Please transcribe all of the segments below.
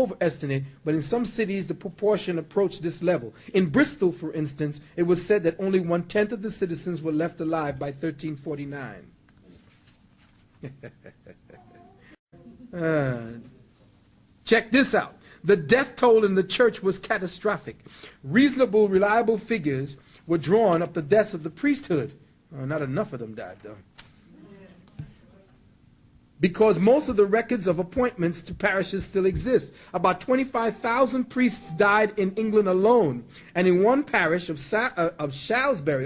overestimate, but in some cities the proportion approached this level. In Bristol, for instance, it was said that only 1/10 of the citizens were left alive by 1349. Check this out. The death toll in the church was catastrophic. Reasonable, reliable figures were drawn of the deaths of the priesthood. Not enough of them died, though. Because most of the records of appointments to parishes still exist. About 25,000 priests died in England alone. And in one parish of Shaftesbury,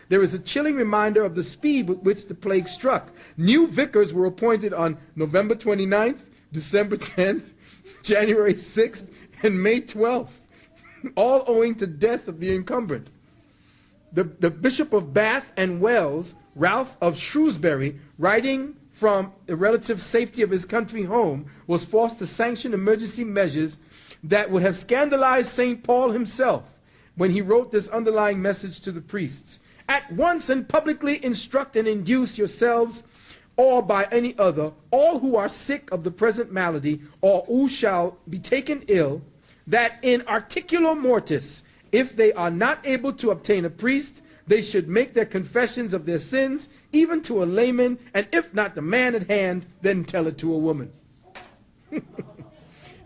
there is a chilling reminder of the speed with which the plague struck. New vicars were appointed on November 29th, December 10th, January 6th, and May 12th, all owing to death of the incumbent. The Bishop of Bath and Wells, Ralph of Shrewsbury, writing from the relative safety of his country home, was forced to sanction emergency measures that would have scandalized St. Paul himself when he wrote this underlying message to the priests. At once and publicly instruct and induce yourselves, or by any other, all who are sick of the present malady, or who shall be taken ill, that in articulo mortis, if they are not able to obtain a priest, they should make their confessions of their sins, even to a layman, and if not the man at hand, then tell it to a woman.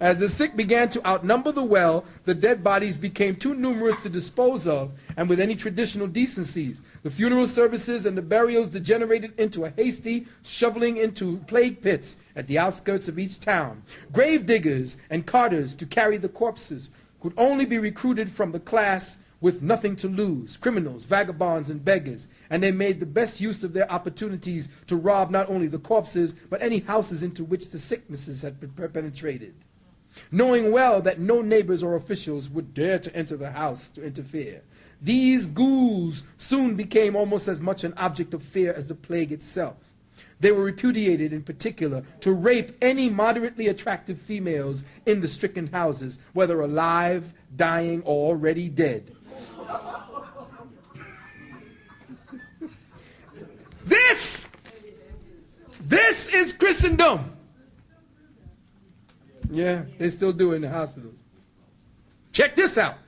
As the sick began to outnumber the well, the dead bodies became too numerous to dispose of, and with any traditional decencies. The funeral services and the burials degenerated into a hasty shoveling into plague pits at the outskirts of each town. Grave diggers and carters to carry the corpses could only be recruited from the class with nothing to lose, criminals, vagabonds, and beggars, and they made the best use of their opportunities to rob not only the corpses, but any houses into which the sicknesses had penetrated, knowing well that no neighbors or officials would dare to enter the house to interfere. These ghouls soon became almost as much an object of fear as the plague itself. They were repudiated in particular to rape any moderately attractive females in the stricken houses, whether alive, dying, or already dead. This is Christendom. Yeah, they still do it in the hospitals. Check this out.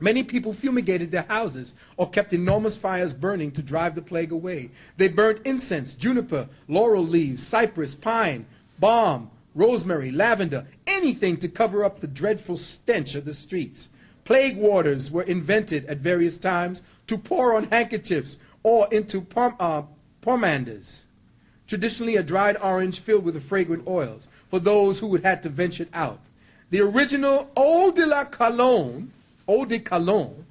Many people fumigated their houses or kept enormous fires burning to drive the plague away. They burnt incense, juniper, laurel leaves, cypress, pine, balm, rosemary, lavender, anything to cover up the dreadful stench of the streets. Plague waters were invented at various times to pour on handkerchiefs or into pomanders, traditionally a dried orange filled with the fragrant oils, for those who had to venture out. The original eau de cologne,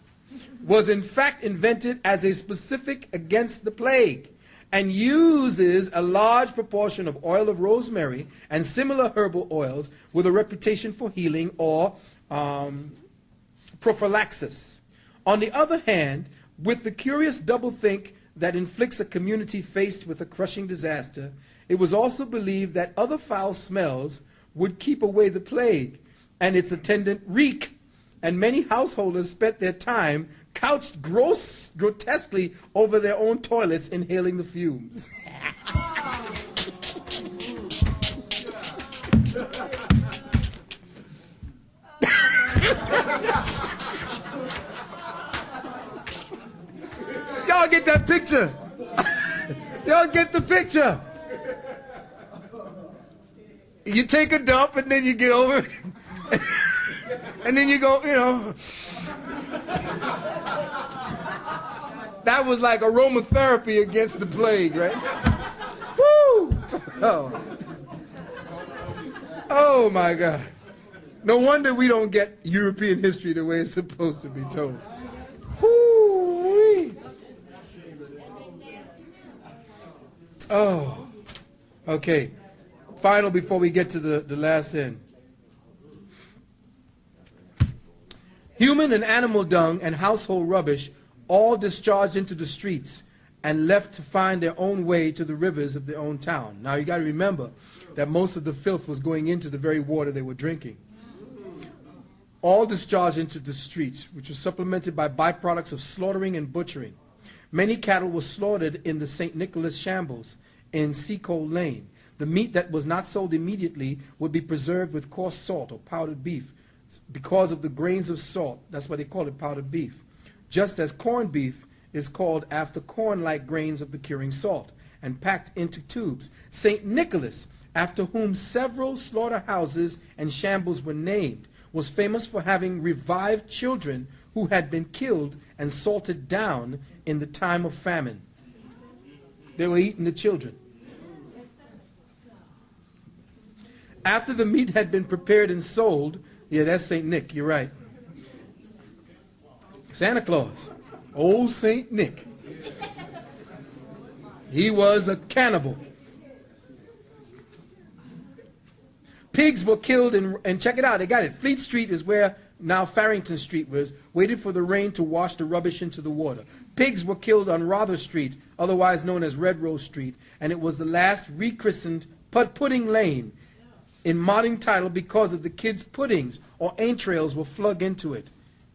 was in fact invented as a specific against the plague, and uses a large proportion of oil of rosemary and similar herbal oils with a reputation for healing or prophylaxis. On the other hand, with the curious doublethink that inflicts a community faced with a crushing disaster, it was also believed that other foul smells would keep away the plague and its attendant reek, and many householders spent their time couched grotesquely over their own toilets inhaling the fumes. Y'all get that picture? Y'all get the picture? You take a dump and then you get over it. And then you go, you know. That was like aromatherapy against the plague, right? Woo! Oh my God. No wonder we don't get European history the way it's supposed to be told. Woo-wee. Oh, okay. Final before we get to the last end. Human and animal dung and household rubbish all discharged into the streets and left to find their own way to the rivers of their own town. Now you got to remember that most of the filth was going into the very water they were drinking. All discharged into the streets, which was supplemented by byproducts of slaughtering and butchering. Many cattle were slaughtered in the St. Nicholas shambles in Seacold Lane. The meat that was not sold immediately would be preserved with coarse salt or powdered beef because of the grains of salt. That's why they call it powdered beef. Just as corned beef is called after corn-like grains of the curing salt and packed into tubes. St. Nicholas, after whom several slaughterhouses and shambles were named, was famous for having revived children who had been killed and salted down in the time of famine. They were eating the children. After the meat had been prepared and sold, yeah, that's St. Nick, you're right. Santa Claus, old St. Nick. He was a cannibal. Pigs were killed, and check it out, they got it. Fleet Street is where now Farrington Street was, waited for the rain to wash the rubbish into the water. Pigs were killed on Rother Street, otherwise known as Red Rose Street, and it was the last rechristened Pudding Lane in modern title because of the kids' puddings or entrails were plugged into it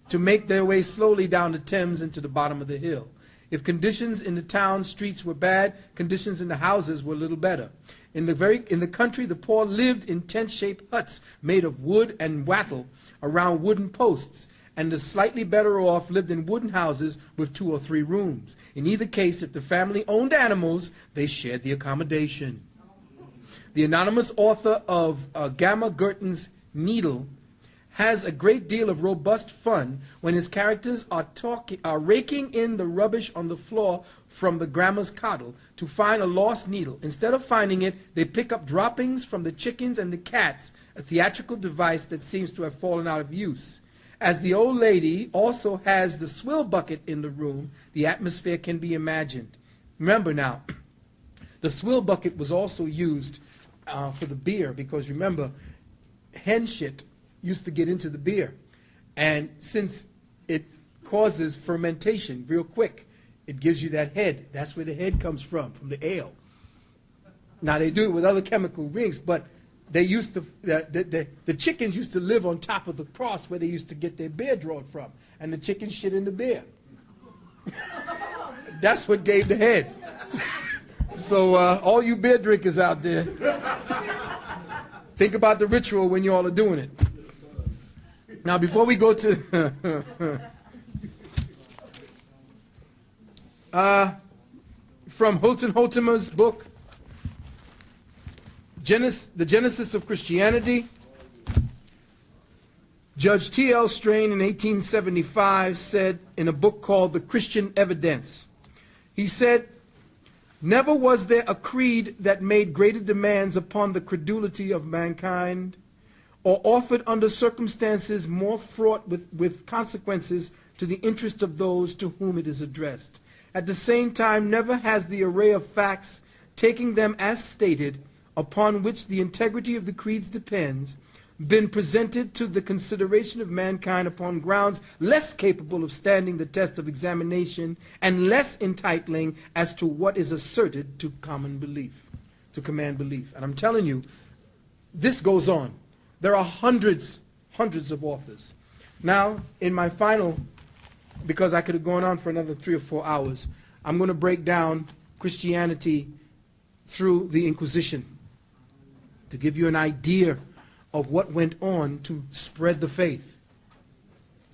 to make their way slowly down the Thames into the bottom of the hill. If conditions in the town streets were bad, conditions in the houses were a little better. In the country, the poor lived in tent-shaped huts made of wood and wattle around wooden posts, and the slightly better off lived in wooden houses with 2 or 3 rooms. In either case, if the family owned animals, they shared the accommodation. The anonymous author of Gamma Gurton's Needle has a great deal of robust fun when his characters are raking in the rubbish on the floor from the grandma's coddle to find a lost needle. Instead of finding it, they pick up droppings from the chickens and the cats, a theatrical device that seems to have fallen out of use. As the old lady also has the swill bucket in the room, the atmosphere can be imagined. Remember now, the swill bucket was also used for the beer, because remember, hen shit used to get into the beer, and since it causes fermentation real quick, it gives you that head. That's where the head comes from the ale. Now they do it with other chemical rings, but they used to the chickens used to live on top of the cross where they used to get their beer drawn from, and the chickens shit in the beer. That's what gave the head. So all you beer drinkers out there, think about the ritual when you all are doing it. Now, before we go to from Hilton Holtimer's book, The Genesis of Christianity, Judge T.L. Strain in 1875 said in a book called The Christian Evidence, he said, "Never was there a creed that made greater demands upon the credulity of mankind, or offered under circumstances more fraught with consequences to the interest of those to whom it is addressed. At the same time, never has the array of facts, taking them as stated, upon which the integrity of the creeds depends, been presented to the consideration of mankind upon grounds less capable of standing the test of examination and less entitling as to what is asserted to command belief. And I'm telling you, this goes on. There are hundreds of authors. Now, in my final, because I could have gone on for another 3 or 4 hours, I'm going to break down Christianity through the Inquisition to give you an idea of what went on to spread the faith.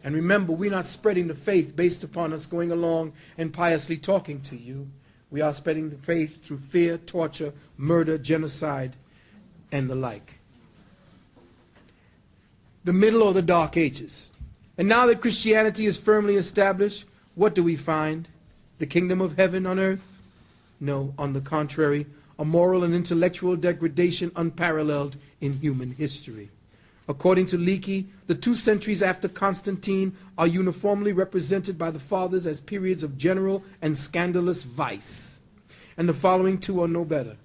And remember, we're not spreading the faith based upon us going along and piously talking to you. We are spreading the faith through fear, torture, murder, genocide, and the like. The Middle or the Dark Ages. And now that Christianity is firmly established, what do we find? The kingdom of heaven on earth? No, on the contrary, a moral and intellectual degradation unparalleled in human history. According to Leakey, the 2 centuries after Constantine are uniformly represented by the fathers as periods of general and scandalous vice. And the following 2 are no better.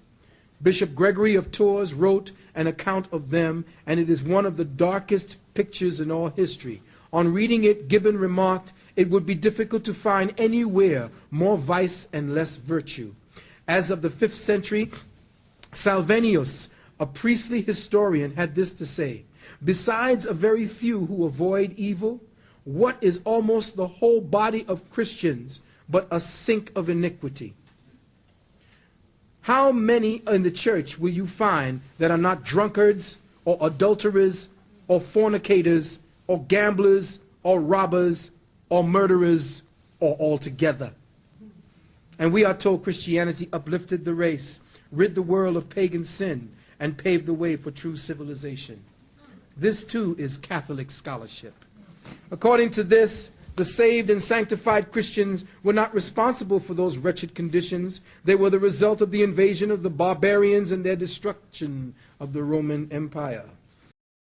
Bishop Gregory of Tours wrote an account of them, and it is one of the darkest pictures in all history. On reading it, Gibbon remarked, "It would be difficult to find anywhere more vice and less virtue." As of the 5th century, Salvinius, a priestly historian, had this to say, "Besides a very few who avoid evil, what is almost the whole body of Christians but a sink of iniquity?" How many in the church will you find that are not drunkards or adulterers or fornicators or gamblers or robbers or murderers or all together? And we are told Christianity uplifted the race, rid the world of pagan sin, and paved the way for true civilization. This too is Catholic scholarship. According to this, the saved and sanctified Christians were not responsible for those wretched conditions. They were the result of the invasion of the barbarians and their destruction of the Roman Empire.